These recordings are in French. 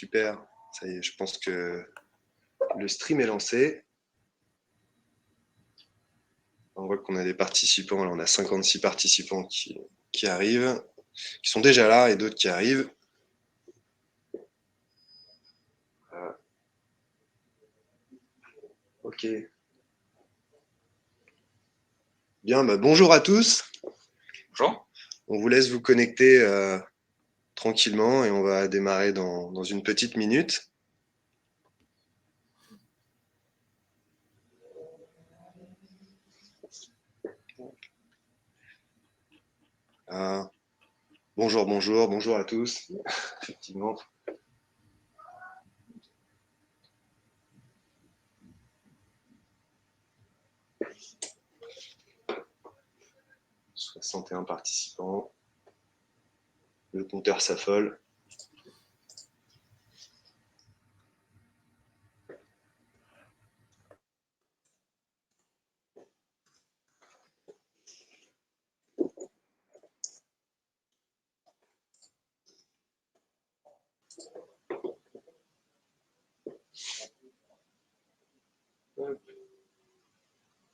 Super. Ça y est, je pense que le stream est lancé. On voit qu'on a des participants. Là, on a 56 participants qui arrivent, qui sont déjà là, et d'autres qui arrivent. Ok. Bien, bonjour à tous. Bonjour. On vous laisse vous connecter tranquillement et on va démarrer dans une petite minute. Bonjour à tous. Effectivement. « 61 participants. Le compteur s'affole.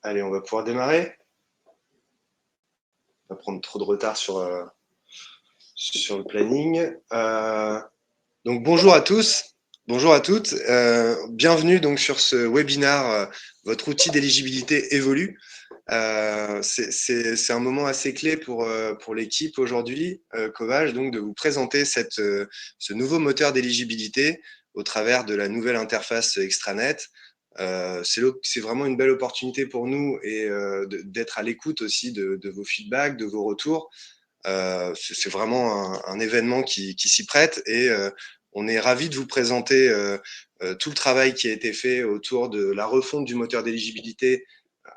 Allez, on va pouvoir démarrer. On va prendre trop de retard sur le planning. Donc bonjour à tous, bonjour à toutes. Bienvenue donc sur ce webinaire Votre outil d'éligibilité évolue. C'est un moment assez clé pour l'équipe aujourd'hui, Covage, donc de vous présenter ce nouveau moteur d'éligibilité au travers de la nouvelle interface extranet. C'est vraiment une belle opportunité pour nous et d'être à l'écoute aussi de vos feedbacks, de vos retours. C'est vraiment un événement qui s'y prête et on est ravis de vous présenter tout le travail qui a été fait autour de la refonte du moteur d'éligibilité.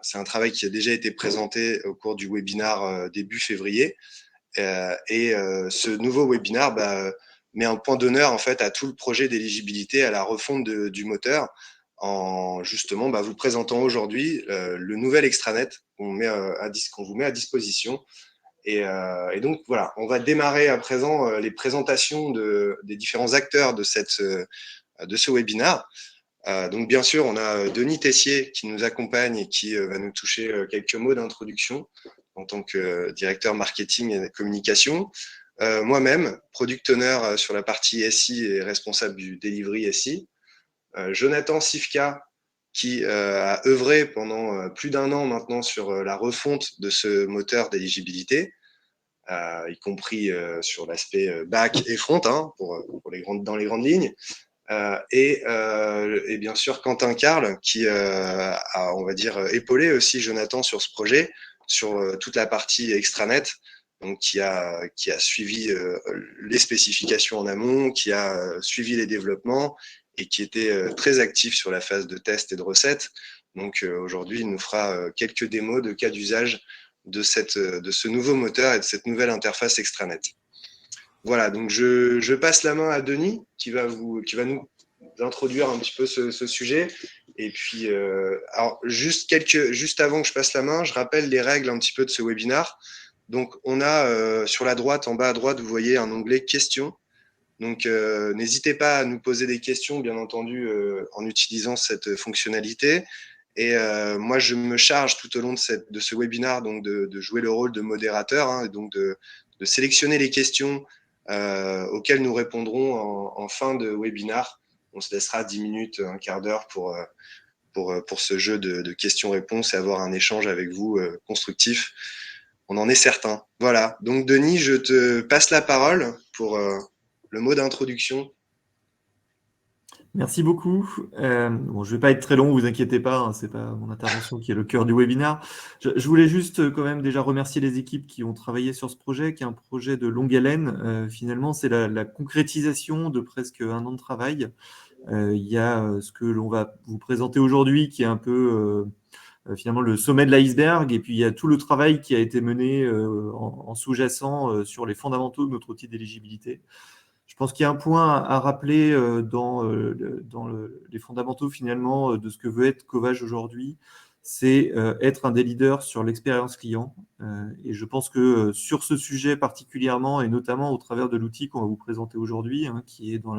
C'est un travail qui a déjà été présenté au cours du webinaire début février. Et ce nouveau webinaire met un point d'honneur en fait à tout le projet d'éligibilité, à la refonte du moteur, en justement vous présentant aujourd'hui le nouvel extranet qu'on vous met à disposition. Et donc voilà, on va démarrer à présent les présentations des différents acteurs de ce webinaire. Donc bien sûr, on a Denis Tessier qui nous accompagne et qui va nous toucher quelques mots d'introduction en tant que directeur marketing et communication. Moi-même, product owner sur la partie SI et responsable du delivery SI. Jonathan Sifka, qui a œuvré pendant plus d'un an maintenant sur la refonte de ce moteur d'éligibilité, y compris sur l'aspect back et front, hein, dans les grandes lignes. Et bien sûr Quentin Carle qui a, on va dire, épaulé aussi Jonathan sur ce projet, sur toute la partie extranet, donc qui a suivi les spécifications en amont, qui a suivi les développements et qui était très actif sur la phase de test et de recettes. Donc aujourd'hui, il nous fera quelques démos de cas d'usage de ce nouveau moteur et de cette nouvelle interface extranet. Voilà, donc je passe la main à Denis qui va nous introduire un petit peu ce sujet. Et puis, alors juste avant que je passe la main, je rappelle les règles un petit peu de ce webinaire. Donc, on a sur la droite, en bas à droite, vous voyez un onglet questions. Donc, n'hésitez pas à nous poser des questions, bien entendu, en utilisant cette fonctionnalité. Et moi, je me charge tout au long de ce webinaire donc de jouer le rôle de modérateur, hein, donc de sélectionner les questions auxquelles nous répondrons en fin de webinaire. On se laissera 10 minutes, un quart d'heure pour ce jeu de questions-réponses et avoir un échange avec vous constructif. On en est certain. Voilà. Donc, Denis, je te passe la parole pour le mot d'introduction. Merci beaucoup. Bon, je ne vais pas être très long, vous inquiétez pas, hein, ce n'est pas mon intervention qui est le cœur du webinaire. Je voulais juste quand même déjà remercier les équipes qui ont travaillé sur ce projet, qui est un projet de longue haleine. Finalement, c'est la concrétisation de presque un an de travail. Il y a ce que l'on va vous présenter aujourd'hui, qui est un peu finalement le sommet de l'iceberg, et puis il y a tout le travail qui a été mené en sous-jacent sur les fondamentaux de notre outil d'éligibilité. Je pense qu'il y a un point à rappeler dans les fondamentaux finalement de ce que veut être Covage aujourd'hui. c'est être un des leaders sur l'expérience client. Et je pense que sur ce sujet particulièrement, et notamment au travers de l'outil qu'on va vous présenter aujourd'hui, hein, qui est dans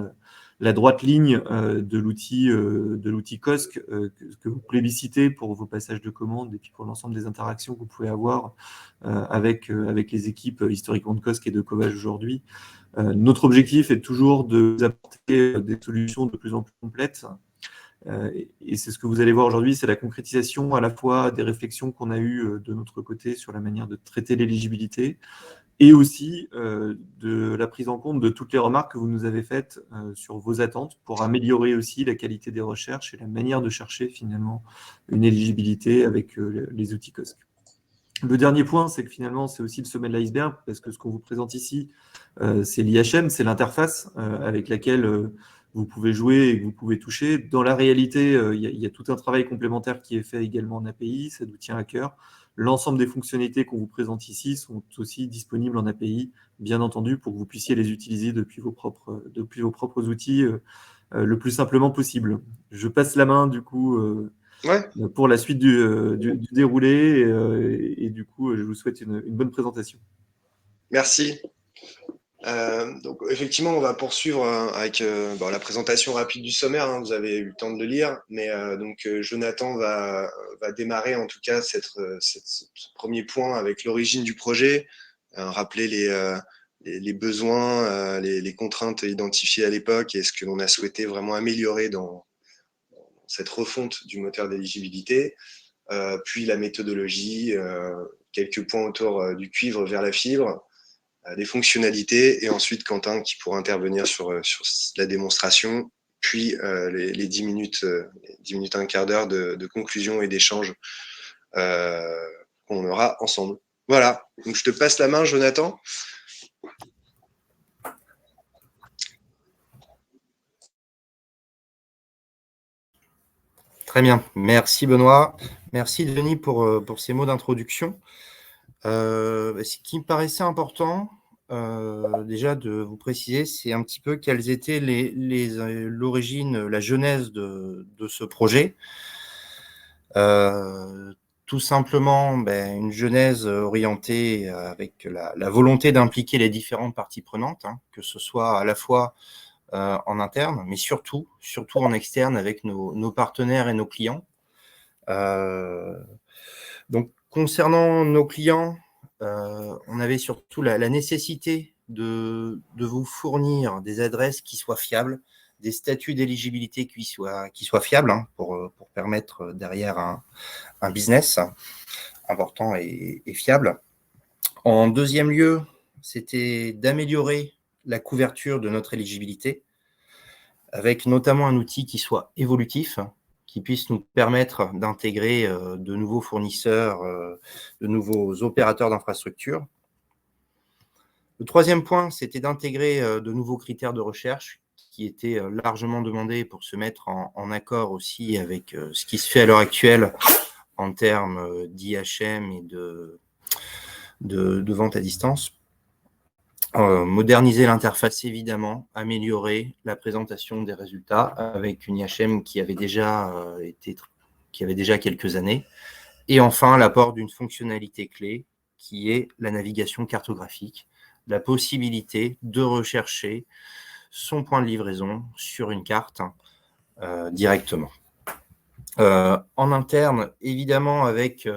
la droite ligne de l'outil COSC que vous plébiscitez pour vos passages de commandes et puis pour l'ensemble des interactions que vous pouvez avoir avec les équipes historiquement de COSC et de Covage aujourd'hui. Notre objectif est toujours de vous apporter des solutions de plus en plus complètes. Et c'est ce que vous allez voir aujourd'hui, c'est la concrétisation à la fois des réflexions qu'on a eues de notre côté sur la manière de traiter l'éligibilité et aussi de la prise en compte de toutes les remarques que vous nous avez faites sur vos attentes pour améliorer aussi la qualité des recherches et la manière de chercher finalement une éligibilité avec les outils COSC. Le dernier point, c'est que finalement, c'est aussi le sommet de l'iceberg, parce que ce qu'on vous présente ici, c'est l'IHM, c'est l'interface avec laquelle vous pouvez jouer et que vous pouvez toucher. Dans la réalité, il y a tout un travail complémentaire qui est fait également en API, ça nous tient à cœur. L'ensemble des fonctionnalités qu'on vous présente ici sont aussi disponibles en API, bien entendu, pour que vous puissiez les utiliser depuis vos propres outils le plus simplement possible. Je passe la main, du coup, Ouais, pour la suite du déroulé. Et du coup, je vous souhaite une bonne présentation. merci. Donc effectivement, on va poursuivre avec la présentation rapide du sommaire, hein, vous avez eu le temps de le lire, mais Jonathan va démarrer en tout cas ce premier point avec l'origine du projet, rappeler les besoins, les contraintes identifiées à l'époque et ce que l'on a souhaité vraiment améliorer dans cette refonte du moteur d'éligibilité, puis la méthodologie, quelques points autour du cuivre vers la fibre, des fonctionnalités, et ensuite Quentin qui pourra intervenir sur la démonstration, puis les 10 minutes, 10 minutes, un quart d'heure de conclusion et d'échange qu'on aura ensemble. Voilà, donc je te passe la main, Jonathan. Très bien, merci Benoît, merci Denis pour ces mots d'introduction. Ce qui me paraissait important, déjà de vous préciser, c'est un petit peu quelles étaient l'origine, la genèse de ce projet. Tout simplement, une genèse orientée avec la volonté d'impliquer les différentes parties prenantes, hein, que ce soit à la fois en interne, mais surtout en externe avec nos partenaires et nos clients. Donc, concernant nos clients, on avait surtout la nécessité de vous fournir des adresses qui soient fiables, des statuts d'éligibilité qui soient fiables, hein, pour permettre derrière un business important et fiable. En deuxième lieu, c'était d'améliorer la couverture de notre éligibilité, avec notamment un outil qui soit évolutif, qui puisse nous permettre d'intégrer de nouveaux fournisseurs, de nouveaux opérateurs d'infrastructure. Le troisième point, c'était d'intégrer de nouveaux critères de recherche qui étaient largement demandés pour se mettre en accord aussi avec ce qui se fait à l'heure actuelle en termes d'IHM et de vente à distance. Moderniser l'interface, évidemment, améliorer la présentation des résultats avec une IHM qui avait déjà quelques années. Et enfin, l'apport d'une fonctionnalité clé qui est la navigation cartographique, la possibilité de rechercher son point de livraison sur une carte directement. En interne, évidemment, avec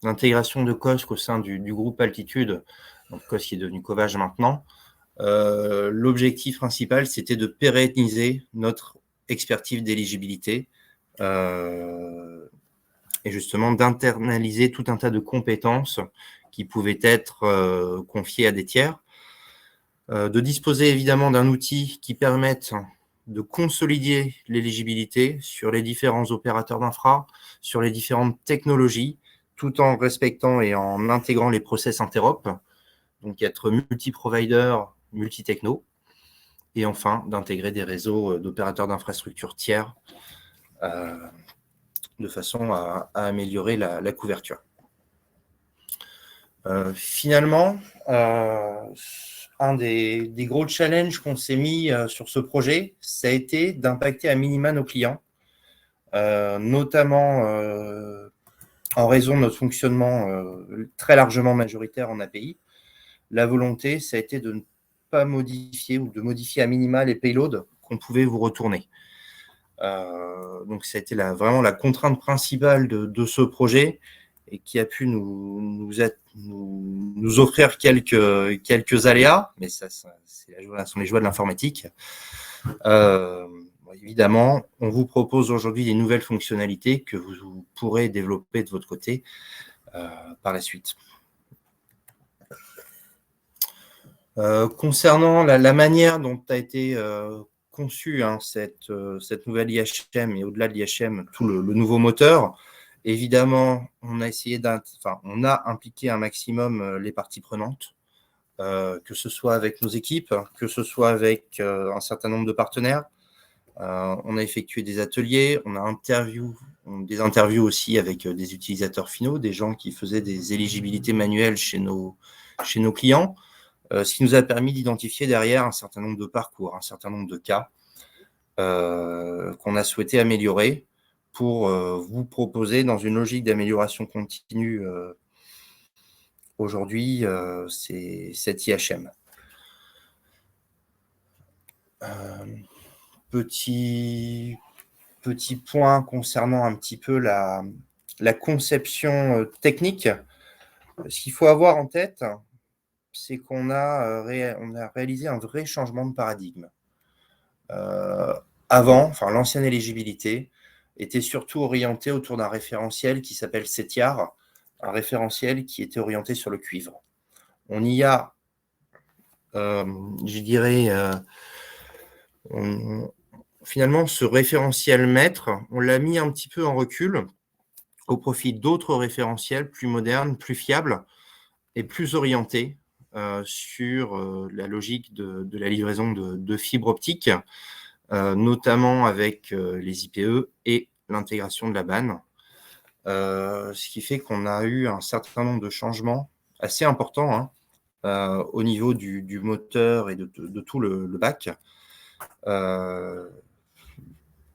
l'intégration de COSC au sein du groupe Altitude, donc COSC qui est devenu Covage maintenant, l'objectif principal, c'était de pérenniser notre expertise d'éligibilité et justement d'internaliser tout un tas de compétences qui pouvaient être confiées à des tiers, de disposer évidemment d'un outil qui permette de consolider l'éligibilité sur les différents opérateurs d'infra, sur les différentes technologies, tout en respectant et en intégrant les process interop, donc être multi-provider, multi-techno, et enfin d'intégrer des réseaux d'opérateurs d'infrastructures tiers de façon à améliorer la couverture. Finalement, un des gros challenges qu'on s'est mis sur ce projet, ça a été d'impacter à minima nos clients notamment en raison de notre fonctionnement très largement majoritaire en API. La volonté, ça a été de ne pas modifier ou de modifier à minima les payloads qu'on pouvait vous retourner. Donc, ça a été vraiment la contrainte principale de ce projet et qui a pu nous offrir quelques aléas, mais ça sont les joies de l'informatique. Évidemment, on vous propose aujourd'hui des nouvelles fonctionnalités que vous pourrez développer de votre côté par la suite. Concernant la manière dont a été conçue cette nouvelle IHM et au-delà de l'IHM, tout le nouveau moteur, évidemment, on a impliqué un maximum les parties prenantes, que ce soit avec nos équipes, que ce soit avec un certain nombre de partenaires. On a effectué des ateliers, on a des interviews aussi avec des utilisateurs finaux, des gens qui faisaient des éligibilités manuelles chez nos clients, ce qui nous a permis d'identifier derrière un certain nombre de parcours, un certain nombre de cas qu'on a souhaité améliorer pour vous proposer dans une logique d'amélioration continue aujourd'hui, c'est cette IHM. Petit point concernant un petit peu la conception technique. Ce qu'il faut avoir en tête, c'est qu'on a réalisé un vrai changement de paradigme. Avant, l'ancienne éligibilité était surtout orientée autour d'un référentiel qui s'appelle CETIAR, un référentiel qui était orienté sur le cuivre. On y a, je dirais, finalement, ce référentiel maître, on l'a mis un petit peu en recul au profit d'autres référentiels plus modernes, plus fiables et plus orientés sur la logique de la livraison de fibres optiques, notamment avec les IPE et l'intégration de la BAN. Ce qui fait qu'on a eu un certain nombre de changements assez importants au niveau du moteur et de tout le bac.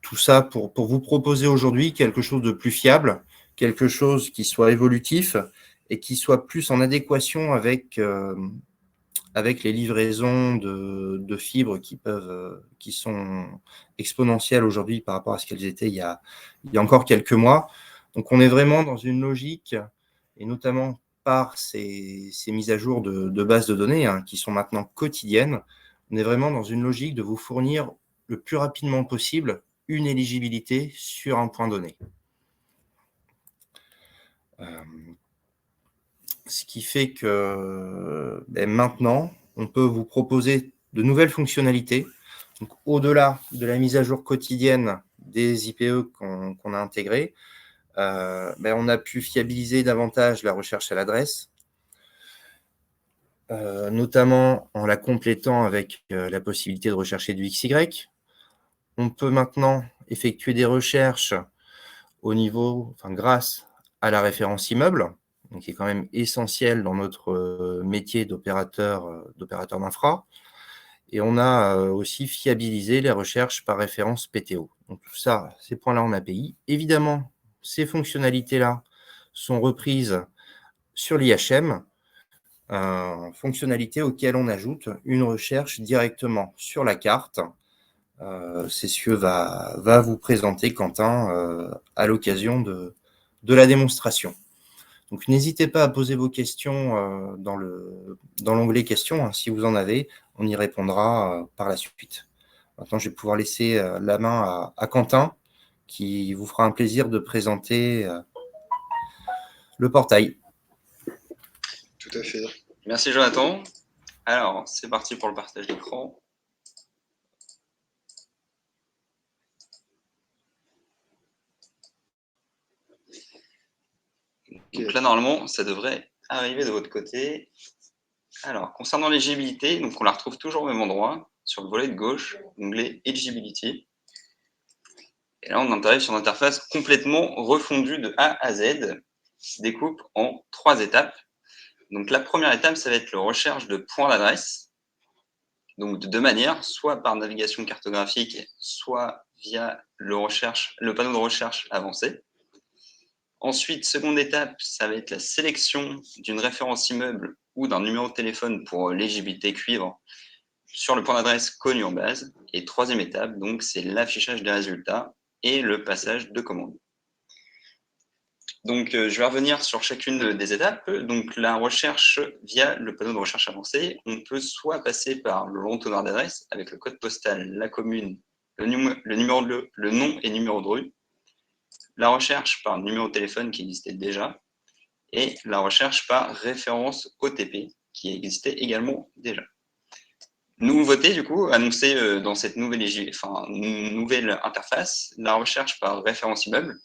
Tout ça pour vous proposer aujourd'hui quelque chose de plus fiable, quelque chose qui soit évolutif et qui soit plus en adéquation avec les livraisons de fibres qui sont exponentielles aujourd'hui par rapport à ce qu'elles étaient il y a encore quelques mois. Donc, on est vraiment dans une logique, et notamment par ces mises à jour de bases de données qui sont maintenant quotidiennes, on est vraiment dans une logique de vous fournir le plus rapidement possible une éligibilité sur un point donné. Ce qui fait que maintenant, on peut vous proposer de nouvelles fonctionnalités. Donc, au-delà de la mise à jour quotidienne des IPE qu'on a intégrés, on a pu fiabiliser davantage la recherche à l'adresse, notamment en la complétant avec la possibilité de rechercher du XY. On peut maintenant effectuer des recherches au niveau, grâce à la référence immeuble, donc qui est quand même essentiel dans notre métier d'opérateur d'infra. Et on a aussi fiabilisé les recherches par référence PTO. Donc tout ça, ces points-là en API. Évidemment, ces fonctionnalités-là sont reprises sur l'IHM, fonctionnalités auxquelles on ajoute une recherche directement sur la carte. C'est ce que va vous présenter Quentin à l'occasion de la démonstration. Donc, n'hésitez pas à poser vos questions dans l'onglet questions. Si vous en avez, on y répondra par la suite. Maintenant, je vais pouvoir laisser la main à Quentin, qui vous fera un plaisir de présenter le portail. Tout à fait. Merci Jonathan. Alors, c'est parti pour le partage d'écran. Donc là, normalement, ça devrait arriver de votre côté. Alors, concernant l'éligibilité, donc on la retrouve toujours au même endroit, sur le volet de gauche, onglet Eligibility. Et là, on arrive sur une interface complètement refondue de A à Z, qui se découpe en 3 étapes. Donc la première étape, ça va être la recherche de points d'adresse. donc de deux manières, soit par navigation cartographique, soit via le panneau de recherche avancé. Ensuite, seconde étape, ça va être la sélection d'une référence immeuble ou d'un numéro de téléphone pour l'éligibilité cuivre sur le point d'adresse connu en base. Et troisième étape, donc, c'est l'affichage des résultats et le passage de commande. Donc, je vais revenir sur chacune des étapes. Donc, la recherche via le panneau de recherche avancé, on peut soit passer par le l'entonnoir d'adresse avec le code postal, la commune, le nom et numéro de rue, la recherche par numéro de téléphone qui existait déjà, et la recherche par référence OTP qui existait également déjà. Nouveauté, du coup, annoncée dans cette nouvelle interface, la recherche par référence immeuble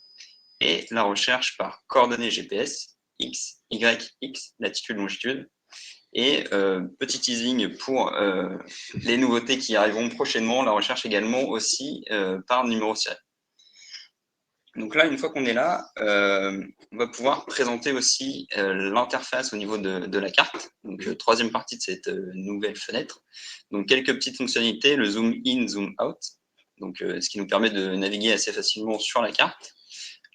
et la recherche par coordonnées GPS, X, Y, X, latitude, longitude. Et petit teasing pour les nouveautés qui arriveront prochainement, la recherche également aussi par numéro série. Donc là, une fois qu'on est là, on va pouvoir présenter aussi l'interface au niveau de la carte. Donc, troisième partie de cette nouvelle fenêtre. Donc, quelques petites fonctionnalités, le zoom in, zoom out. Donc, ce qui nous permet de naviguer assez facilement sur la carte.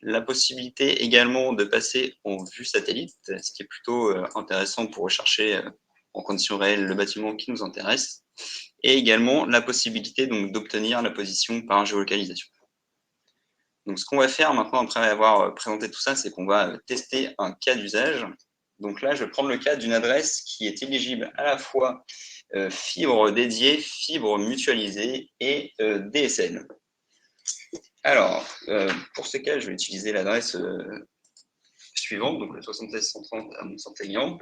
La possibilité également de passer en vue satellite, ce qui est plutôt intéressant pour rechercher en conditions réelles le bâtiment qui nous intéresse. Et également la possibilité donc d'obtenir la position par géolocalisation. Donc, ce qu'on va faire maintenant, après avoir présenté tout ça, c'est qu'on va tester un cas d'usage. Donc là, je vais prendre le cas d'une adresse qui est éligible à la fois fibre dédiée, fibre mutualisée et DSL. Alors, pour ce cas, je vais utiliser l'adresse suivante, donc le 76 130 à Mont-Saint-Aignan.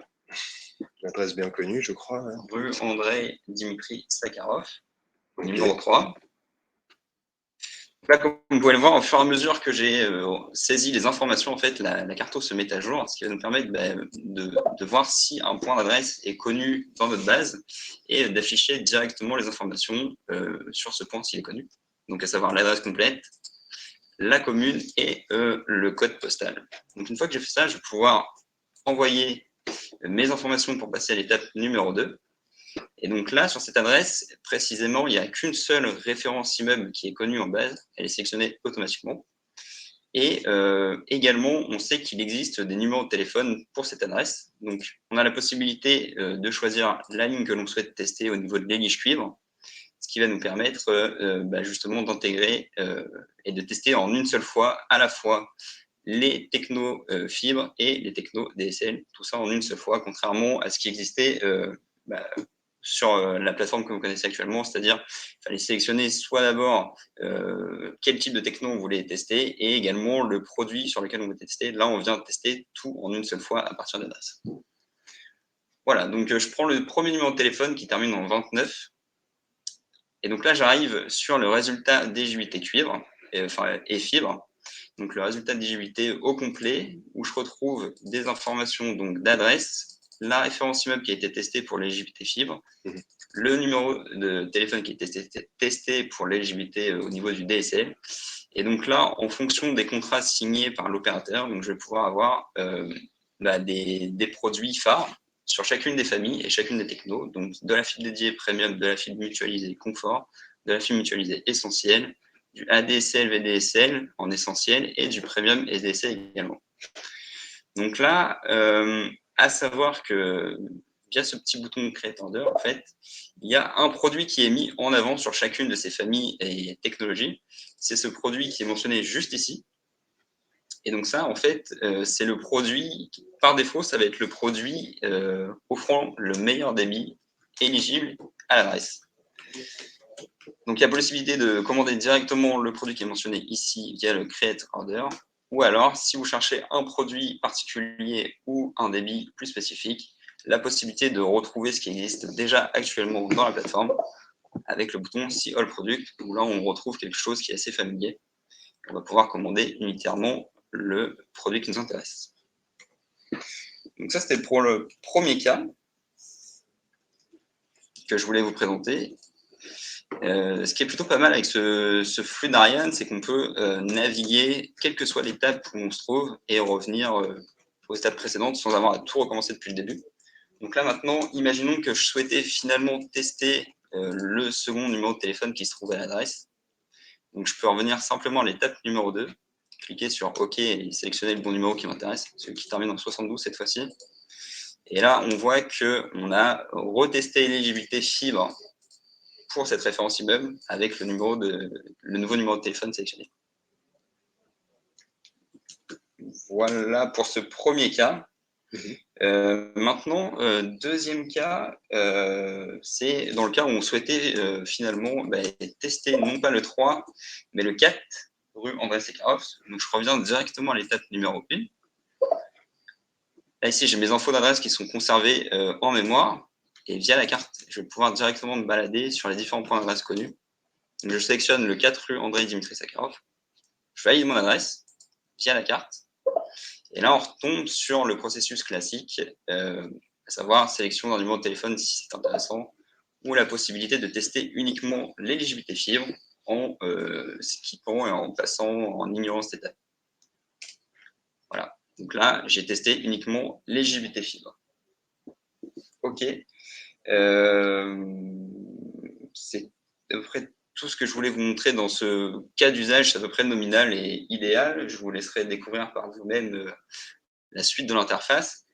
L'adresse bien connue, je crois. Hein. Rue André Dimitri Sakharov, numéro 3. Là, comme vous pouvez le voir, au fur et à mesure que j'ai saisi les informations, en fait, la carte se met à jour, ce qui va nous permettre de voir si un point d'adresse est connu dans notre base et d'afficher directement les informations sur ce point s'il est connu. Donc, à savoir l'adresse complète, la commune et le code postal. Donc, une fois que j'ai fait ça, je vais pouvoir envoyer mes informations pour passer à l'étape numéro 2. Et donc là, sur cette adresse, précisément, il n'y a qu'une seule référence immeuble qui est connue en base. Elle est sélectionnée automatiquement. Et également, on sait qu'il existe des numéros de téléphone pour cette adresse. Donc, on a la possibilité de choisir la ligne que l'on souhaite tester au niveau de l'élige cuivre, ce qui va nous permettre justement d'intégrer et de tester en une seule fois à la fois les technos fibres et les technos DSL, tout ça en une seule fois, contrairement à ce qui existait sur la plateforme que vous connaissez actuellement, c'est-à-dire il fallait sélectionner soit d'abord quel type de techno on voulait tester et également le produit sur lequel on voulait tester. Là, on vient de tester tout en une seule fois à partir de l'adresse. Voilà, donc je prends le premier numéro de téléphone qui termine en 29. Et donc là, j'arrive sur le résultat d'éligibilité cuivre et fibre. Donc le résultat d'éligibilité au complet, où je retrouve des informations d'adresse, la référence immeuble qui a été testée pour l'éligibilité fibre, le numéro de téléphone qui est testé pour l'éligibilité au niveau du DSL. Et donc là, en fonction des contrats signés par l'opérateur, donc je vais pouvoir avoir des produits phares sur chacune des familles et chacune des technos, donc de la fibre dédiée premium, de la fibre mutualisée confort, de la fibre mutualisée essentielle, du ADSL, VDSL en essentiel et du premium SDSL également. Donc là, à savoir que via ce petit bouton Create Order, en fait, il y a un produit qui est mis en avant sur chacune de ces familles et technologies. C'est ce produit qui est mentionné juste ici. Et donc ça, en fait, c'est le produit, par défaut, ça va être le produit offrant le meilleur débit éligible à l'adresse. Donc il y a possibilité de commander directement le produit qui est mentionné ici via le Create Order, ou alors, si vous cherchez un produit particulier ou un débit plus spécifique, la possibilité de retrouver ce qui existe déjà actuellement dans la plateforme avec le bouton See All Product, où là on retrouve quelque chose qui est assez familier. On va pouvoir commander unitairement le produit qui nous intéresse. Donc ça, c'était pour le premier cas que je voulais vous présenter. Ce qui est plutôt pas mal avec ce flux d'Ariane, c'est qu'on peut naviguer, quelle que soit l'étape où on se trouve, et revenir aux étapes précédentes sans avoir à tout recommencer depuis le début. Donc là, maintenant, imaginons que je souhaitais finalement tester le second numéro de téléphone qui se trouve à l'adresse. Donc, je peux revenir simplement à l'étape numéro 2, cliquer sur OK et sélectionner le bon numéro qui m'intéresse, celui qui termine en 72 cette fois-ci. Et là, on voit qu'on a retesté l'éligibilité fibre pour cette référence immeuble avec le nouveau numéro de téléphone sélectionné. Voilà pour ce premier cas. Maintenant, deuxième cas, c'est dans le cas où on souhaitait finalement tester non pas le 3, mais le 4, rue André Sekharov. Donc, je reviens directement à l'étape numéro 1. Là, ici, j'ai mes infos d'adresse qui sont conservées en mémoire. Et via la carte, je vais pouvoir directement me balader sur les différents points d'adresse connus. Donc, je sélectionne le 4 rue André Dimitri Sakharov. Je valide mon adresse via la carte. Et là, on retombe sur le processus classique, à savoir sélection d'un numéro de téléphone si c'est intéressant, ou la possibilité de tester uniquement l'éligibilité fibre en skippant et en passant, en ignorant cette étape. Voilà. Donc là, j'ai testé uniquement l'éligibilité fibre. OK. C'est à peu près tout ce que je voulais vous montrer dans ce cas d'usage, c'est à peu près nominal et idéal. Je vous laisserai découvrir par vous-même la suite de l'interface.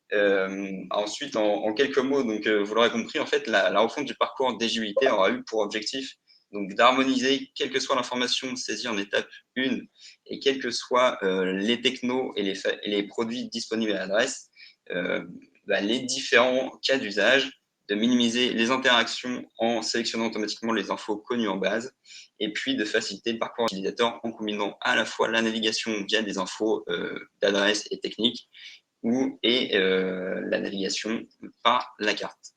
Ensuite, en quelques mots, donc, vous l'aurez compris, en fait, la refonte du parcours d'éligibilité aura eu pour objectif donc, d'harmoniser, quelle que soit l'information saisie en étape 1 et quels que soient les technos et les produits disponibles à l'adresse, les différents cas d'usage, de minimiser les interactions en sélectionnant automatiquement les infos connues en base, et puis de faciliter le parcours utilisateur en combinant à la fois la navigation via des infos d'adresse et techniques et la navigation par la carte.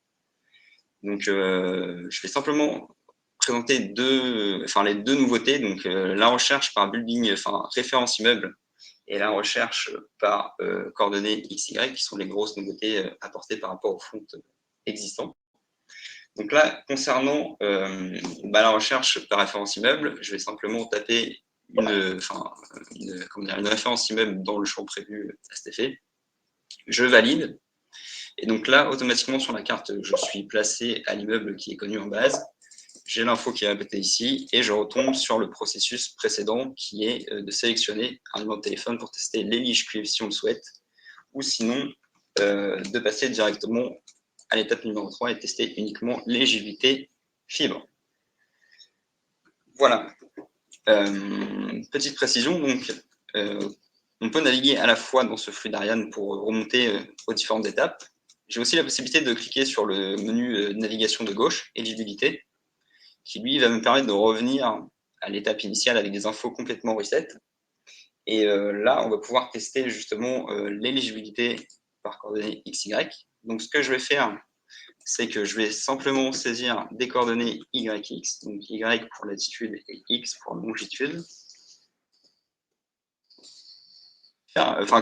Donc, je vais simplement présenter les deux nouveautés, donc la recherche par building, référence immeuble, et la recherche par coordonnées XY, qui sont les grosses nouveautés apportées par rapport au front existant. Donc là, concernant la recherche par référence immeuble, je vais simplement taper une référence immeuble dans le champ prévu à cet effet. Je valide. Et donc là, automatiquement, sur la carte, je suis placé à l'immeuble qui est connu en base. J'ai l'info qui est répétée ici et je retombe sur le processus précédent qui est de sélectionner un numéro de téléphone pour tester l'élige cuivre si on le souhaite, ou sinon de passer directement à l'étape numéro 3 et tester uniquement l'éligibilité fibre. Voilà. Petite précision, donc on peut naviguer à la fois dans ce flux d'Ariane pour remonter aux différentes étapes. J'ai aussi la possibilité de cliquer sur le menu navigation de gauche, éligibilité, qui lui va me permettre de revenir à l'étape initiale avec des infos complètement reset. Et là, on va pouvoir tester justement l'éligibilité par coordonnées XY. Donc, ce que je vais faire, c'est que je vais simplement saisir des coordonnées YX, donc Y pour latitude et X pour longitude.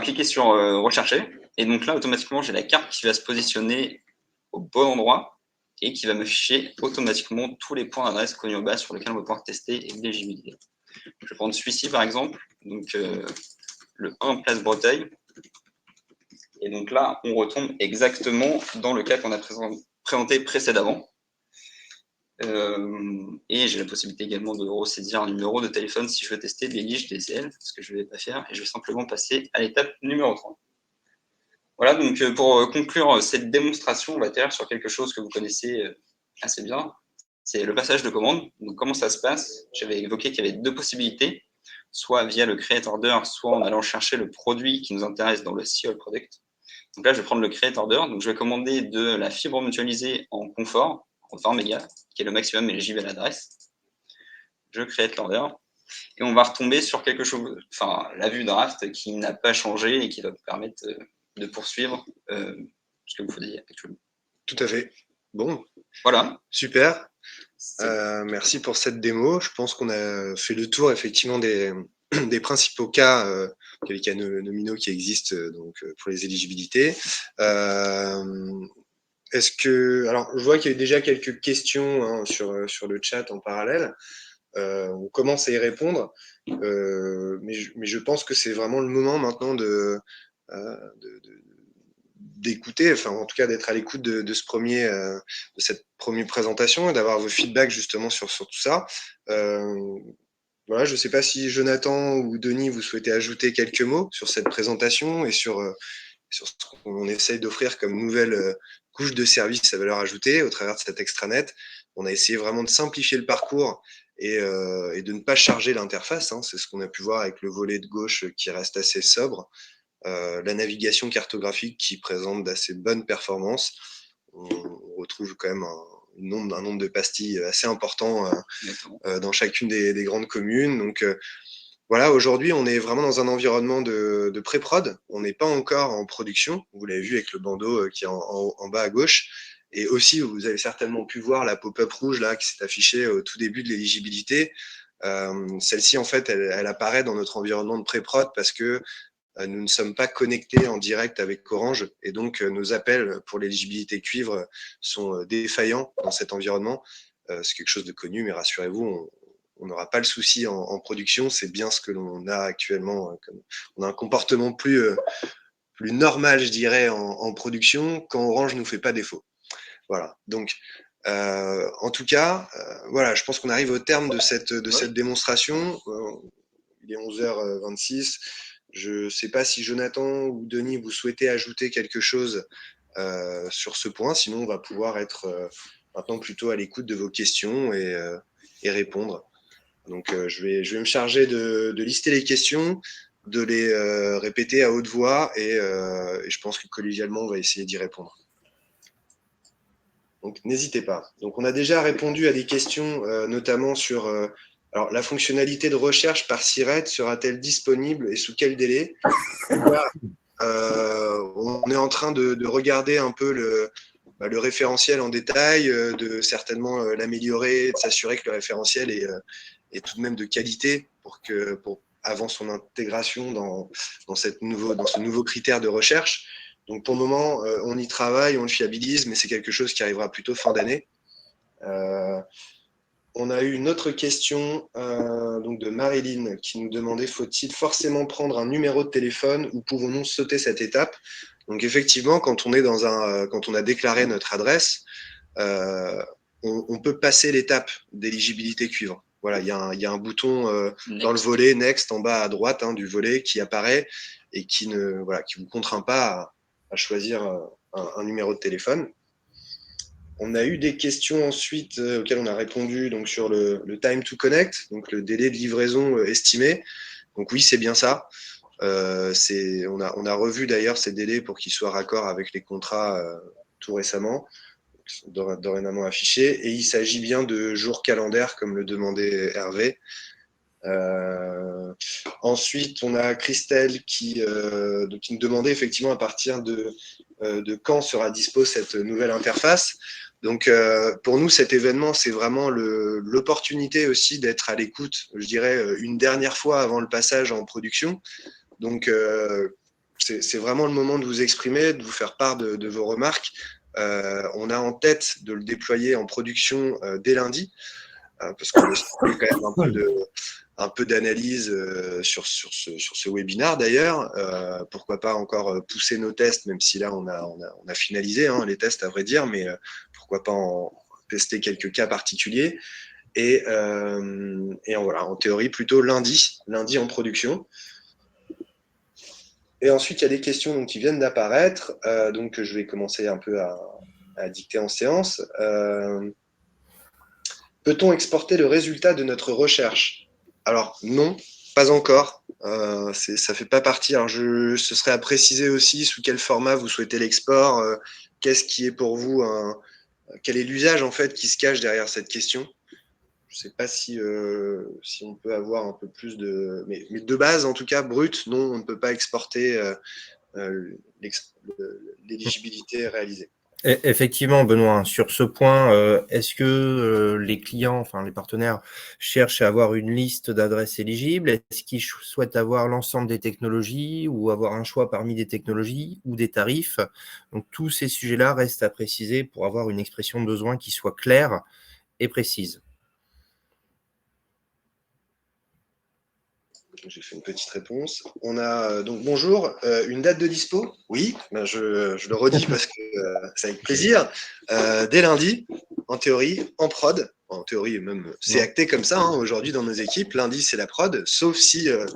Cliquer sur rechercher. Et donc là, automatiquement, j'ai la carte qui va se positionner au bon endroit et qui va me ficher automatiquement tous les points d'adresse connus en base sur lesquels on va pouvoir tester l'éligibilité. Je vais prendre celui-ci par exemple, donc le 1 place Breteuil. Et donc là, on retombe exactement dans le cas qu'on a présenté précédemment. Et j'ai la possibilité également de ressaisir un numéro de téléphone si je veux tester l'élige DCL, ce que je ne vais pas faire, et je vais simplement passer à l'étape numéro 3. Voilà, donc pour conclure cette démonstration, on va atterrir sur quelque chose que vous connaissez assez bien, c'est le passage de commande. Donc comment ça se passe? J'avais évoqué qu'il y avait deux possibilités, soit via le create order, soit en allant chercher le produit qui nous intéresse dans le COL product. Donc là, je vais prendre le create order, donc je vais commander de la fibre mutualisée en confort, en 20 mégas, qui est le maximum éligible à l'adresse. Je create l'order. Et on va retomber sur quelque chose, la vue draft qui n'a pas changé et qui va vous permettre de poursuivre ce que vous faisiez actuellement. Tout à fait. Bon. Voilà. Super. Merci pour cette démo. Je pense qu'on a fait le tour effectivement des principaux cas, les cas nominaux qui existent donc, pour les éligibilités. Est-ce que, alors, je vois qu'il y a déjà quelques questions sur le chat en parallèle. On commence à y répondre, mais je pense que c'est vraiment le moment maintenant d'écouter, enfin en tout cas d'être à l'écoute de cette première présentation et d'avoir vos feedbacks justement sur tout ça. Voilà, je ne sais pas si Jonathan ou Denis, vous souhaitez ajouter quelques mots sur cette présentation et sur ce qu'on essaye d'offrir comme nouvelle couche de services à valeur ajoutée au travers de cet extranet. On a essayé vraiment de simplifier le parcours et de ne pas charger l'interface. Hein. C'est ce qu'on a pu voir avec le volet de gauche qui reste assez sobre. La navigation cartographique qui présente d'assez bonnes performances. On retrouve quand même un nombre de pastilles assez important dans chacune des grandes communes. Donc voilà, aujourd'hui, on est vraiment dans un environnement de pré-prod. On n'est pas encore en production. Vous l'avez vu avec le bandeau qui est en bas à gauche. Et aussi, vous avez certainement pu voir la pop-up rouge là, qui s'est affichée au tout début de l'éligibilité. Celle-ci, en fait, elle apparaît dans notre environnement de pré-prod parce que nous ne sommes pas connectés en direct avec Orange et donc nos appels pour l'éligibilité cuivre sont défaillants dans cet environnement. C'est quelque chose de connu, mais rassurez-vous, on n'aura pas le souci en production. C'est bien ce que l'on a actuellement. On a un comportement plus normal, je dirais, en production quand Orange ne nous fait pas défaut. Voilà. Donc, en tout cas, voilà, je pense qu'on arrive au terme de cette démonstration. Il est 11h26. Je ne sais pas si Jonathan ou Denis, vous souhaitez ajouter quelque chose sur ce point. Sinon, on va pouvoir être maintenant plutôt à l'écoute de vos questions et répondre. Donc, je vais me charger de lister les questions, de les répéter à haute voix et je pense que collégialement, on va essayer d'y répondre. Donc, n'hésitez pas. Donc, on a déjà répondu à des questions, notamment sur alors, la fonctionnalité de recherche par SIRET sera-t-elle disponible et sous quel délai? Là, on est en train de regarder un peu le référentiel en détail, de certainement l'améliorer, de s'assurer que le référentiel est tout de même de qualité avant son intégration dans ce nouveau critère de recherche. Donc pour le moment, on y travaille, on le fiabilise, mais c'est quelque chose qui arrivera plutôt fin d'année. On a eu une autre question donc de Marilyn qui nous demandait faut-il forcément prendre un numéro de téléphone ou pouvons-nous sauter cette étape? Donc effectivement, quand on a déclaré notre adresse, on peut passer l'étape d'éligibilité cuivre. Voilà, il y a un bouton dans le volet Next en bas à droite du volet qui apparaît et qui vous contraint pas à choisir un numéro de téléphone. On a eu des questions ensuite auxquelles on a répondu donc sur le time to connect, donc le délai de livraison estimé. Donc oui, c'est bien ça. On a revu d'ailleurs ces délais pour qu'ils soient raccords avec les contrats tout récemment, dorénavant affichés. Et il s'agit bien de jours calendaires, comme le demandait Hervé. Ensuite, on a Christelle qui nous demandait effectivement à partir de quand sera dispo cette nouvelle interface. Donc, pour nous, cet événement, c'est vraiment l'opportunité aussi d'être à l'écoute, je dirais, une dernière fois avant le passage en production. Donc, c'est vraiment le moment de vous exprimer, de vous faire part de vos remarques. On a en tête de le déployer en production dès lundi, parce qu'on a quand même un peu d'analyse sur ce webinaire d'ailleurs. Pourquoi pas encore pousser nos tests, même si là on a finalisé les tests à vrai dire, mais pourquoi pas en tester quelques cas particuliers. Et voilà, en théorie plutôt lundi en production. Et ensuite il y a des questions donc, qui viennent d'apparaître, donc je vais commencer un peu à dicter en séance. Peut-on exporter le résultat de notre recherche? Alors non, pas encore. Ça fait pas partie. Alors ce serait à préciser aussi sous quel format vous souhaitez l'export. Qu'est-ce qui est pour vous quel est l'usage en fait qui se cache derrière cette question? Je sais pas si on peut avoir un peu plus de. Mais de base, en tout cas, brut, non, on ne peut pas exporter l'éligibilité réalisée. Effectivement, Benoît, sur ce point, est-ce que les clients, enfin les partenaires, cherchent à avoir une liste d'adresses éligibles? Est-ce qu'ils souhaitent avoir l'ensemble des technologies ou avoir un choix parmi des technologies ou des tarifs? Donc tous ces sujets-là restent à préciser pour avoir une expression de besoin qui soit claire et précise. J'ai fait une petite réponse. On a donc bonjour, une date de dispo? Oui, ben je le redis parce que c'est avec plaisir. Dès lundi, en théorie, en prod. En théorie, même c'est acté comme ça aujourd'hui dans nos équipes. Lundi, c'est la prod, sauf si il y a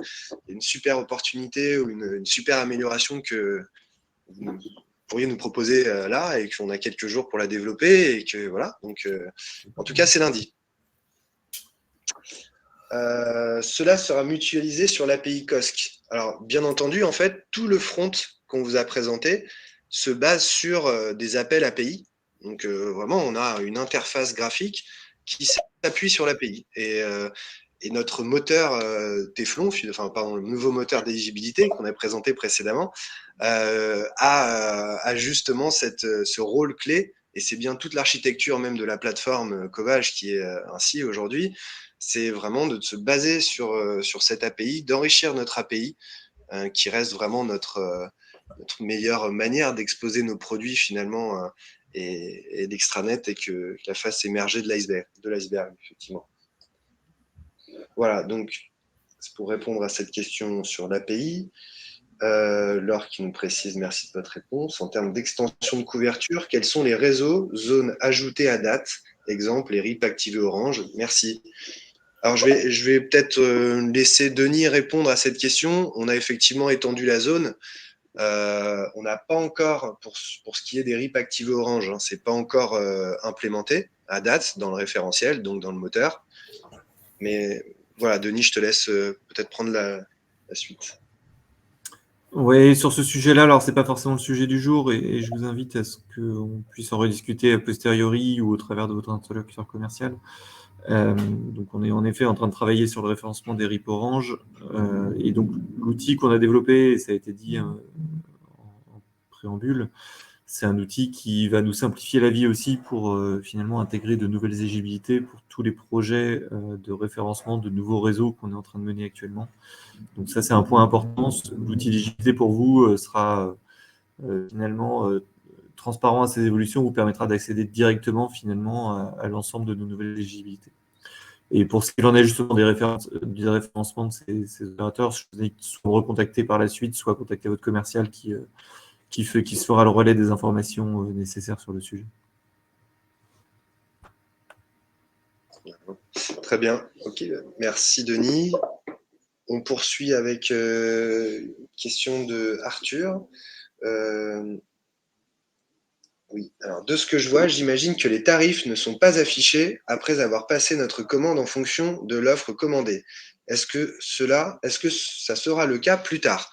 une super opportunité ou une super amélioration que vous pourriez nous proposer là et qu'on a quelques jours pour la développer et que voilà. Donc, en tout cas, c'est lundi. Cela sera mutualisé sur l'API COSC. Alors, bien entendu, en fait, tout le front qu'on vous a présenté se base sur des appels API. Donc, vraiment, on a une interface graphique qui s'appuie sur l'API. Et notre moteur Teflon, enfin, pardon, le nouveau moteur d'éligibilité qu'on a présenté précédemment, a justement ce rôle clé. Et c'est bien toute l'architecture même de la plateforme Covage qui est ainsi aujourd'hui. C'est vraiment de se baser sur cette API, d'enrichir notre API, qui reste vraiment notre meilleure manière d'exposer nos produits finalement et d'extranet et que la fasse émerger de l'iceberg, effectivement. Voilà, donc c'est pour répondre à cette question sur l'API. Laure qui nous précise, merci de votre réponse. En termes d'extension de couverture, quels sont les réseaux, zones ajoutées à date? Exemple, les RIP activés orange. Merci. Alors, je vais peut-être laisser Denis répondre à cette question. On a effectivement étendu la zone. On n'a pas encore, pour ce qui est des RIP activés orange, c'est pas encore implémenté à date dans le référentiel, donc dans le moteur. Mais voilà, Denis, je te laisse peut-être prendre la suite. Oui, sur ce sujet-là, alors c'est pas forcément le sujet du jour et je vous invite à ce qu'on puisse en rediscuter a posteriori ou au travers de votre interlocuteur commercial. Donc on est en effet en train de travailler sur le référencement des RIP Orange et donc l'outil qu'on a développé, et ça a été dit en préambule, c'est un outil qui va nous simplifier la vie aussi pour finalement intégrer de nouvelles éligibilités pour tous les projets de référencement de nouveaux réseaux qu'on est en train de mener actuellement. Donc ça, c'est un point important. L'outil d'éligibilité pour vous sera finalement transparent à ces évolutions, vous permettra d'accéder directement finalement à l'ensemble de nos nouvelles éligibilités. Et pour ce qu'il en est justement des référencements de ces opérateurs, je vous invite soit à me recontacter par la suite, soit à contacter votre commercial qui se fera le relais des informations nécessaires sur le sujet. Très bien. Ok, merci Denis. On poursuit avec une question de Arthur. Oui, alors de ce que je vois, j'imagine que les tarifs ne sont pas affichés après avoir passé notre commande en fonction de l'offre commandée. Est-ce que ça sera le cas plus tard?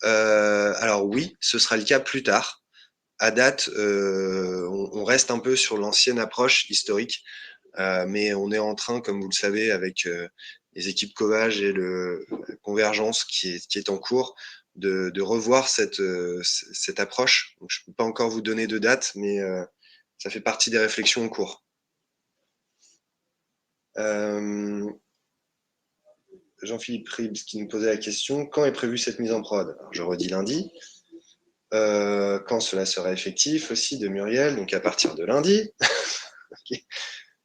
Alors oui, ce sera le cas plus tard. À date, on reste un peu sur l'ancienne approche historique, mais on est en train, comme vous le savez, avec les équipes Covage et la convergence qui est en cours, de revoir cette approche. Donc, je ne peux pas encore vous donner de date, mais ça fait partie des réflexions en cours. Jean-Philippe Ribs qui nous posait la question, quand est prévue cette mise en prod? Alors, je redis lundi. Quand cela sera effectif aussi de Muriel, donc à partir de lundi. Okay.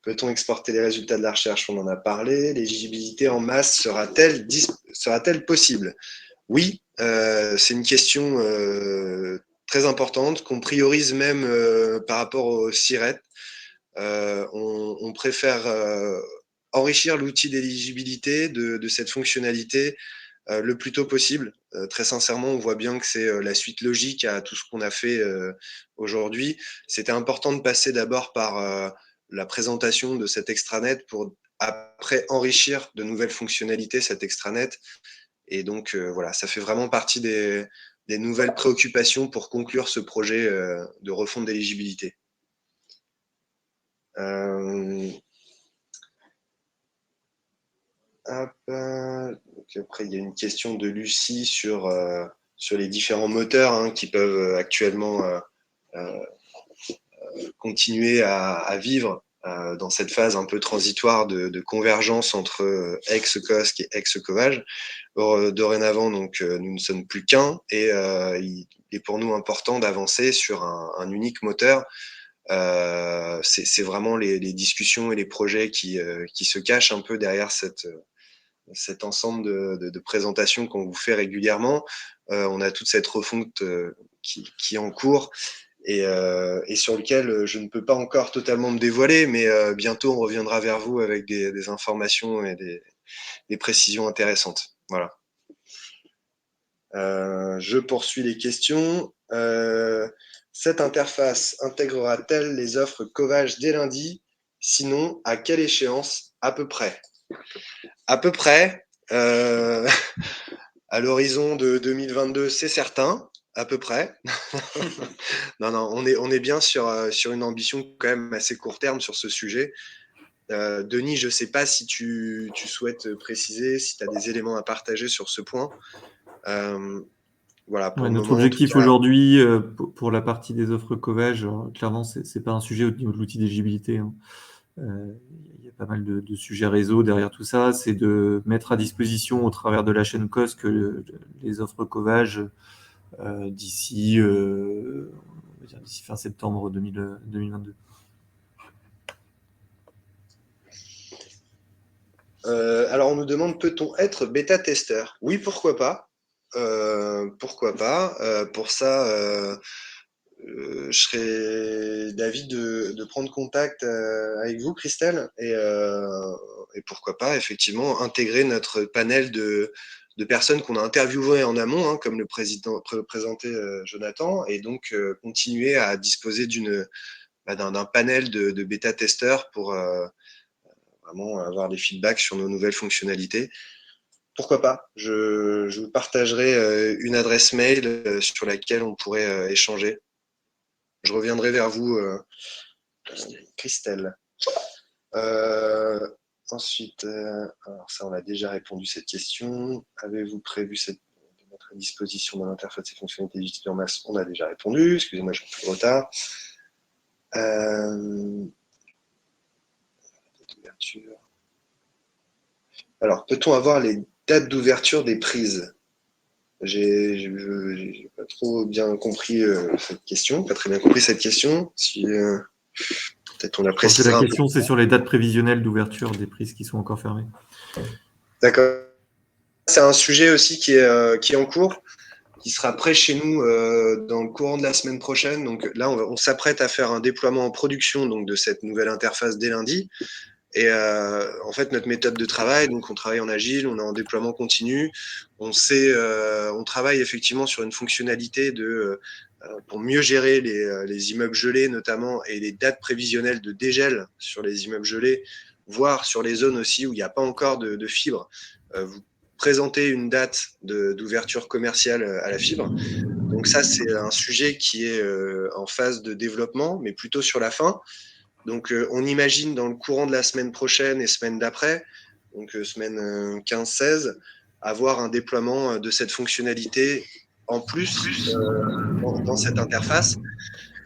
Peut-on exporter les résultats de la recherche? On en a parlé. L'éligibilité en masse sera-t-elle possible? Oui, c'est une question très importante qu'on priorise même par rapport au SIRET. On préfère enrichir l'outil d'éligibilité de cette fonctionnalité le plus tôt possible. Très sincèrement, on voit bien que c'est la suite logique à tout ce qu'on a fait aujourd'hui. C'était important de passer d'abord par la présentation de cet extranet pour après enrichir de nouvelles fonctionnalités cet extranet. Et donc, voilà, ça fait vraiment partie des nouvelles préoccupations pour conclure ce projet de refonte d'éligibilité. Donc après, il y a une question de Lucie sur les différents moteurs qui peuvent actuellement continuer à vivre dans cette phase un peu transitoire de convergence entre ex-COSC et ex-Covage. Dorénavant, donc, nous ne sommes plus qu'un et il est pour nous important d'avancer sur un unique moteur. C'est vraiment les discussions et les projets qui se cachent un peu derrière cet ensemble de présentations qu'on vous fait régulièrement. On a toute cette refonte qui est en cours et sur lequel je ne peux pas encore totalement me dévoiler, mais bientôt on reviendra vers vous avec des informations et des précisions intéressantes. Voilà. Je poursuis les questions. Cette interface intégrera-t-elle les offres Covage dès lundi? Sinon, à quelle échéance à peu près? À peu près, à l'horizon de 2022, c'est certain, à peu près. Non, on est bien sur une ambition quand même assez court terme sur ce sujet. Denis, je ne sais pas si tu souhaites préciser, si tu as des éléments à partager sur ce point. Voilà, pour notre moment, objectif aujourd'hui, pour la partie des offres Covage, clairement, ce n'est pas un sujet au niveau de l'outil d'éligibilité. Hein. Il y a pas mal de sujets réseau derrière tout ça. C'est de mettre à disposition au travers de la chaîne COSC les offres Covage d'ici fin septembre 2022. Alors, on nous demande, peut-on être bêta-testeur? Oui, pourquoi pas. Pourquoi pas. Pour ça, je serais d'avis de prendre contact avec vous, Christelle, et pourquoi pas, effectivement, intégrer notre panel de personnes qu'on a interviewées en amont, hein, comme le présentait Jonathan, et donc continuer à disposer d'un panel de bêta-testeurs pour vraiment avoir des feedbacks sur nos nouvelles fonctionnalités. Pourquoi pas? Je vous partagerai une adresse mail sur laquelle on pourrait échanger. Je reviendrai vers vous, Christelle. Ensuite, alors ça, on a déjà répondu à cette question. Avez-vous prévu de mettre à disposition dans l'interface et fonctionnalités digitales en masse? On a déjà répondu. Excusez-moi, j'ai un peu de retard. Alors, peut-on avoir les dates d'ouverture des prises? J'ai pas trop bien compris cette question, pas très bien compris cette question. Si peut-être on la précisera. La question, c'est sur les dates prévisionnelles d'ouverture des prises qui sont encore fermées. D'accord. C'est un sujet aussi qui est en cours, qui sera prêt chez nous dans le courant de la semaine prochaine. Donc là, on s'apprête à faire un déploiement en production donc, de cette nouvelle interface dès lundi. Et en fait, notre méthode de travail, donc on travaille en agile, on est en déploiement continu. On travaille effectivement sur une fonctionnalité pour mieux gérer les immeubles gelés notamment et les dates prévisionnelles de dégel sur les immeubles gelés, voire sur les zones aussi où il n'y a pas encore de fibre. Vous présentez une date d'ouverture commerciale à la fibre. Donc ça, c'est un sujet qui est en phase de développement, mais plutôt sur la fin. Donc, on imagine dans le courant de la semaine prochaine et semaine d'après, donc semaine 15-16, avoir un déploiement de cette fonctionnalité en plus dans cette interface.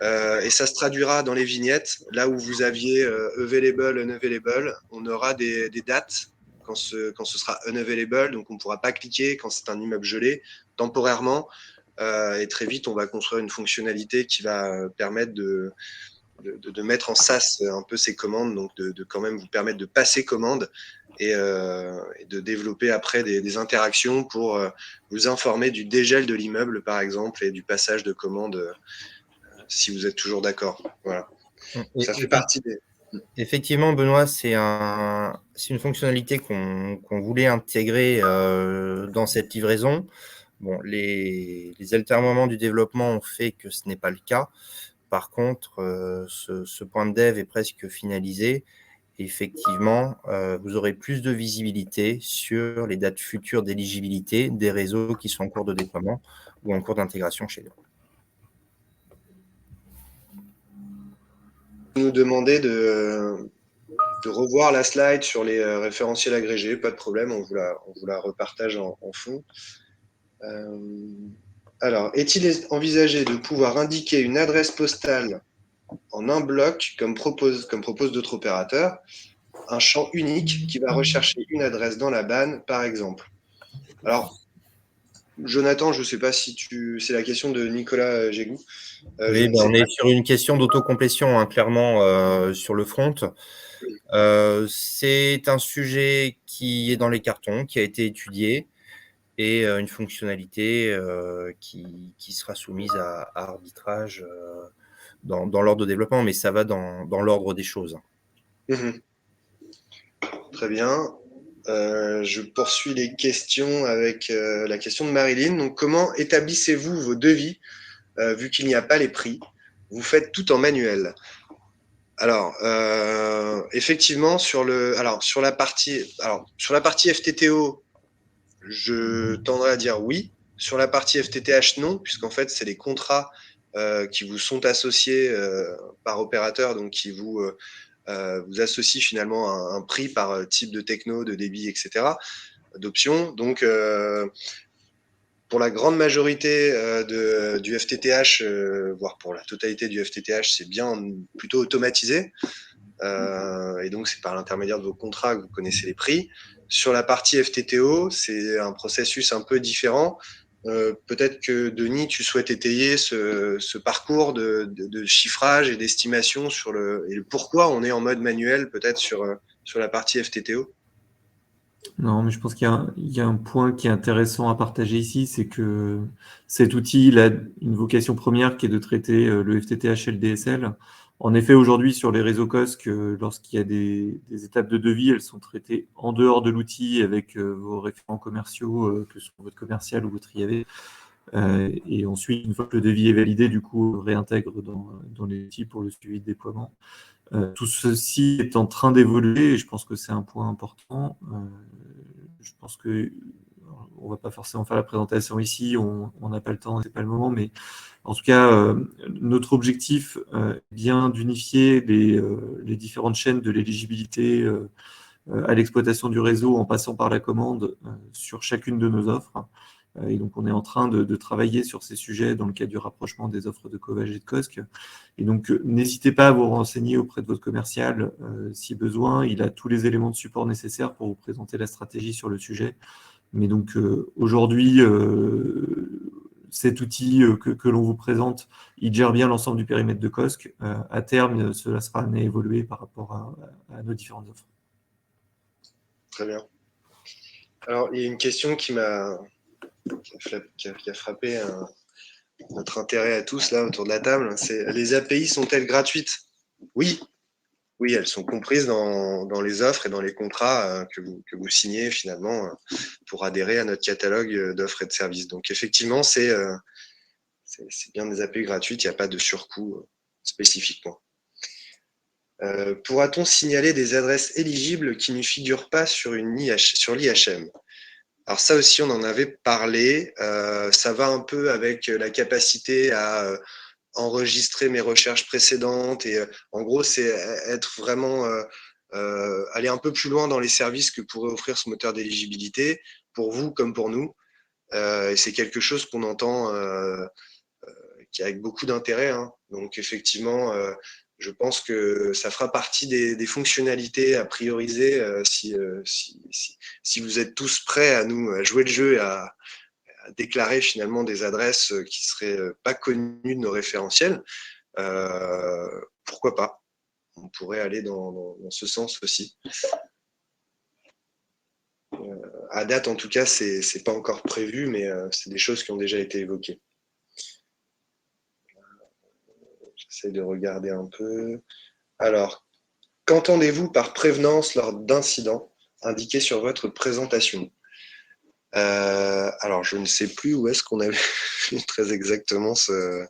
Et ça se traduira dans les vignettes. Là où vous aviez available, unavailable, on aura des dates quand ce sera unavailable. Donc, on ne pourra pas cliquer quand c'est un immeuble gelé temporairement. Et très vite, on va construire une fonctionnalité qui va permettre de mettre en sas un peu ces commandes, donc de quand même vous permettre de passer commande et de développer après des interactions pour vous informer du dégel de l'immeuble, par exemple, et du passage de commande, si vous êtes toujours d'accord. Voilà. Ça fait partie des... Effectivement, Benoît, c'est une fonctionnalité qu'on voulait intégrer dans cette livraison. Bon, les atermoiements du développement ont fait que ce n'est pas le cas. Par contre, ce point de dev est presque finalisé. Et effectivement, vous aurez plus de visibilité sur les dates futures d'éligibilité des réseaux qui sont en cours de déploiement ou en cours d'intégration chez nous. Nous demander de revoir la slide sur les référentiels agrégés, pas de problème, on vous la repartage en fond. Alors, est-il envisagé de pouvoir indiquer une adresse postale en un bloc, comme propose d'autres opérateurs, un champ unique qui va rechercher une adresse dans la banne, par exemple? Alors, Jonathan, je ne sais pas si c'est la question de Nicolas Gégou. Oui, on est sur une question d'autocomplétion, hein, clairement, sur le front. C'est un sujet qui est dans les cartons, qui a été étudié, et une fonctionnalité qui sera soumise à arbitrage dans l'ordre de développement, mais ça va dans l'ordre des choses. Très bien. Je poursuis les questions avec la question de Marilyn. Donc, comment établissez-vous vos devis vu qu'il n'y a pas les prix? Vous faites tout en manuel. Alors, effectivement, sur la partie FTTO, je tendrais à dire oui. Sur la partie FTTH, non, puisqu'en fait, c'est les contrats qui vous sont associés par opérateur, donc qui vous associent finalement un prix par type de techno, de débit, etc., d'options. Donc, pour la grande majorité du FTTH, voire pour la totalité du FTTH, c'est bien plutôt automatisé. Et donc, c'est par l'intermédiaire de vos contrats que vous connaissez les prix. Sur la partie FTTO, c'est un processus un peu différent. Peut-être que, Denis, tu souhaites étayer ce parcours de chiffrage et d'estimation et le pourquoi on est en mode manuel, peut-être sur la partie FTTO. Non, mais je pense qu'il y a un point qui est intéressant à partager ici, c'est que cet outil, il a une vocation première qui est de traiter le FTTH et le DSL. En effet, aujourd'hui, sur les réseaux COSC, lorsqu'il y a des étapes de devis, elles sont traitées en dehors de l'outil avec vos référents commerciaux, que ce soit votre commercial ou votre IAV. Et ensuite, une fois que le devis est validé, du coup, on réintègre dans les outils pour le suivi de déploiement. Tout ceci est en train d'évoluer et je pense que c'est un point important. Je pense que on va pas forcément faire la présentation ici, on n'a pas le temps, c'est pas le moment, mais en tout cas, notre objectif est bien d'unifier les différentes chaînes de l'éligibilité à l'exploitation du réseau en passant par la commande sur chacune de nos offres. Et donc, on est en train de travailler sur ces sujets dans le cadre du rapprochement des offres de Covage et de COSC. Et donc, n'hésitez pas à vous renseigner auprès de votre commercial si besoin. Il a tous les éléments de support nécessaires pour vous présenter la stratégie sur le sujet. Mais donc, aujourd'hui, cet outil que l'on vous présente, il gère bien l'ensemble du périmètre de COSC. À terme, cela sera amené à évoluer par rapport à nos différentes offres. Très bien. Alors, il y a une question qui a frappé notre intérêt à tous là autour de la table. C'est: les API sont-elles gratuites? Oui, elles sont comprises dans les offres et dans les contrats que vous signez finalement pour adhérer à notre catalogue d'offres et de services. Donc effectivement, c'est bien des API gratuites, il n'y a pas de surcoût spécifiquement. Pourra-t-on signaler des adresses éligibles qui ne figurent pas sur l'IHM? Alors ça aussi, on en avait parlé. Ça va un peu avec la capacité à enregistrer mes recherches précédentes. Et en gros, c'est être vraiment aller un peu plus loin dans les services que pourrait offrir ce moteur d'éligibilité, pour vous comme pour nous. Et c'est quelque chose qu'on entend qui est avec beaucoup d'intérêt. Hein. Donc effectivement, je pense que ça fera partie des fonctionnalités à prioriser si vous êtes tous prêts à jouer le jeu et à déclarer finalement des adresses qui seraient pas connues de nos référentiels. Pourquoi pas? On pourrait aller dans ce sens aussi. À date, en tout cas, c'est pas encore prévu, mais c'est des choses qui ont déjà été évoquées. J'essaie de regarder un peu. Alors, qu'entendez-vous par prévenance lors d'incidents indiqués sur votre présentation? Alors, je ne sais plus où est-ce qu'on avait fait très exactement ce...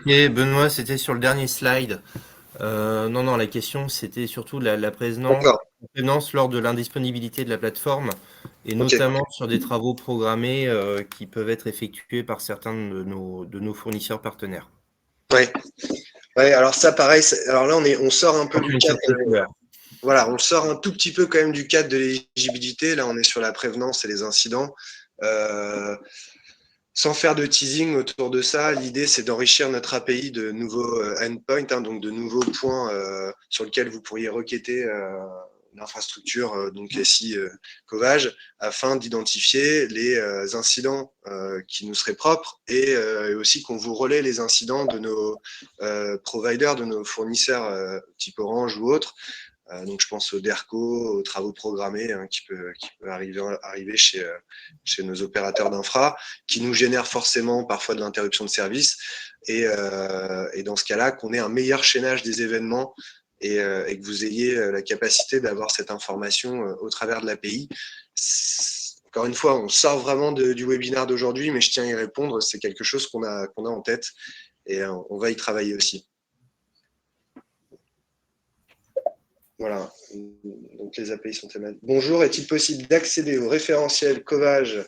Benoît, c'était sur le dernier slide. Non, la question, c'était surtout la prévenance lors de l'indisponibilité de la plateforme, et notamment sur des travaux programmés qui peuvent être effectués par certains de nos fournisseurs partenaires. Ouais, alors ça, pareil, alors là, on sort un peu du cadre. Voilà, on sort un tout petit peu quand même du cadre de l'éligibilité. Là, on est sur la prévenance et les incidents. Sans faire de teasing autour de ça, l'idée, c'est d'enrichir notre API de nouveaux endpoints, donc de nouveaux points sur lesquels vous pourriez requêter l'infrastructure, donc SI Covage, afin d'identifier les incidents qui nous seraient propres et aussi qu'on vous relaie les incidents de nos providers, de nos fournisseurs type Orange ou autres, Donc, je pense au DERCO, aux travaux programmés qui peut arriver chez nos opérateurs d'infra, qui nous génèrent forcément parfois de l'interruption de service. Et dans ce cas-là, qu'on ait un meilleur chaînage des événements et que vous ayez la capacité d'avoir cette information au travers de l'API. Encore une fois, on sort vraiment du webinaire d'aujourd'hui, mais je tiens à y répondre. C'est quelque chose qu'on a en tête et on va y travailler aussi. Voilà, donc les API sont thématiques. Bonjour, est-il possible d'accéder au référentiel Covage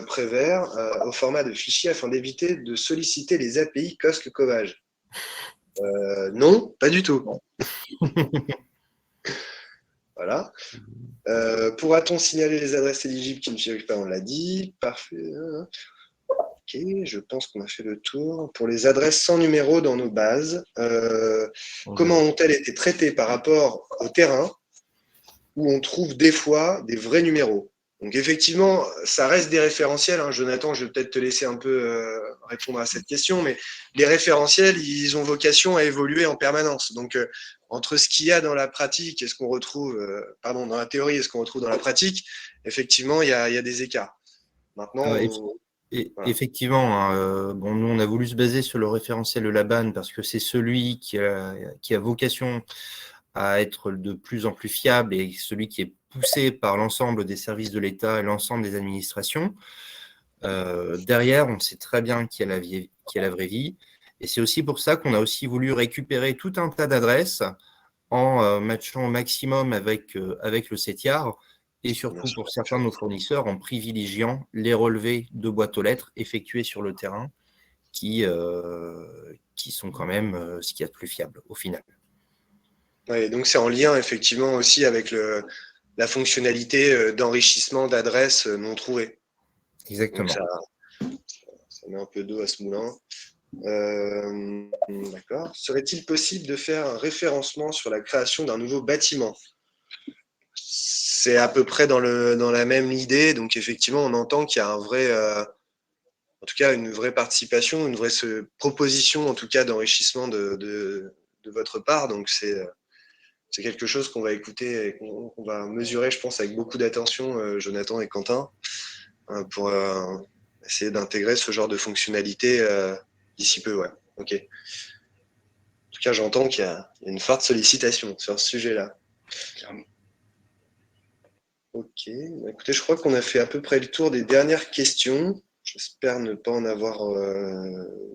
Prévert au format de fichier afin d'éviter de solliciter les API COSC Covage? Non, pas du tout. Voilà. Pourra-t-on signaler les adresses éligibles qui ne figurent pas? On l'a dit. Parfait. Ok, je pense qu'on a fait le tour. Pour les adresses sans numéro dans nos bases, comment ont-elles été traitées par rapport au terrain où on trouve des fois des vrais numéros? Donc effectivement, ça reste des référentiels. Hein. Jonathan, je vais peut-être te laisser un peu répondre à cette question, mais les référentiels, ils ont vocation à évoluer en permanence. Donc entre ce qu'il y a dans la pratique et ce qu'on retrouve, dans la théorie et ce qu'on retrouve dans la pratique, effectivement, il y a des écarts. Maintenant, voilà. Effectivement, nous on a voulu se baser sur le référentiel de Laban parce que c'est celui qui a vocation à être de plus en plus fiable et celui qui est poussé par l'ensemble des services de l'État et l'ensemble des administrations. Derrière, on sait très bien qu'il y a la vraie vie. Et c'est aussi pour ça qu'on a aussi voulu récupérer tout un tas d'adresses en matchant au maximum avec le CETIAR et surtout pour certains de nos fournisseurs en privilégiant les relevés de boîtes aux lettres effectués sur le terrain qui sont quand même ce qu'il y a de plus fiable au final. Ouais, donc c'est en lien effectivement aussi avec la fonctionnalité d'enrichissement d'adresses non trouvées. Exactement. Donc ça met un peu d'eau à ce moulin. D'accord. Serait-il possible de faire un référencement sur la création d'un nouveau bâtiment? C'est à peu près dans la même idée. Donc effectivement, on entend qu'il y a un vrai, en tout cas une vraie participation, une vraie proposition en tout cas d'enrichissement de votre part. Donc c'est quelque chose qu'on va écouter et qu'on va mesurer, je pense, avec beaucoup d'attention, Jonathan et Quentin, pour essayer d'intégrer ce genre de fonctionnalité d'ici peu. Ouais. Ok. En tout cas, j'entends qu'il y a une forte sollicitation sur ce sujet-là. Ok. Écoutez, je crois qu'on a fait à peu près le tour des dernières questions. J'espère ne pas en avoir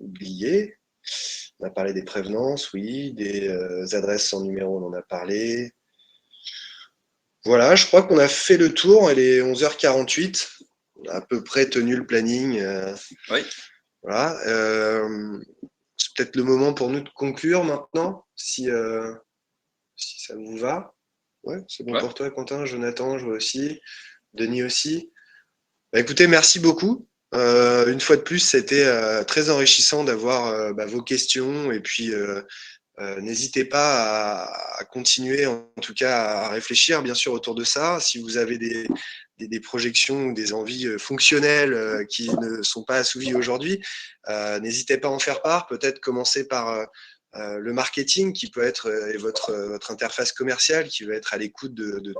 oublié. On a parlé des prévenances, oui, des adresses sans numéro, on en a parlé. Voilà, je crois qu'on a fait le tour. Il est 11h48. On a à peu près tenu le planning. Oui. Voilà. C'est peut-être le moment pour nous de conclure maintenant, si ça vous va. Ouais, c'est bon pour toi, Quentin, Jonathan, je vois aussi. Denis aussi. Bah, écoutez, merci beaucoup. Une fois de plus, c'était très enrichissant d'avoir vos questions et puis n'hésitez pas à continuer, en tout cas, à réfléchir, bien sûr, autour de ça. Si vous avez des projections ou des envies fonctionnelles qui ne sont pas assouvies aujourd'hui, n'hésitez pas à en faire part. Peut-être commencer par le marketing qui peut être et votre interface commerciale qui va être à l'écoute de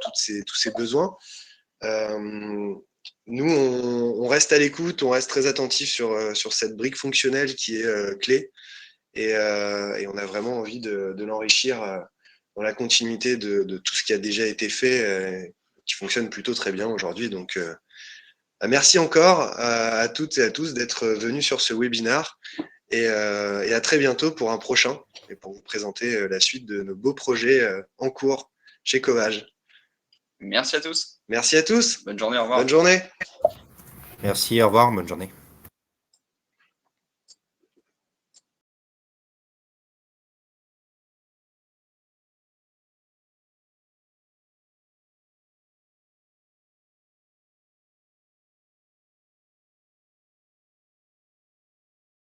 tous ces besoins. Nous, on reste à l'écoute, on reste très attentif sur cette brique fonctionnelle qui est clé. Et on a vraiment envie de l'enrichir dans la continuité de tout ce qui a déjà été fait, qui fonctionne plutôt très bien aujourd'hui. Donc, merci encore à toutes et à tous d'être venus sur ce webinaire et à très bientôt pour un prochain et pour vous présenter la suite de nos beaux projets en cours chez Covage. Merci à tous. Merci à tous. Bonne journée, au revoir. Bonne journée. Merci, au revoir, bonne journée.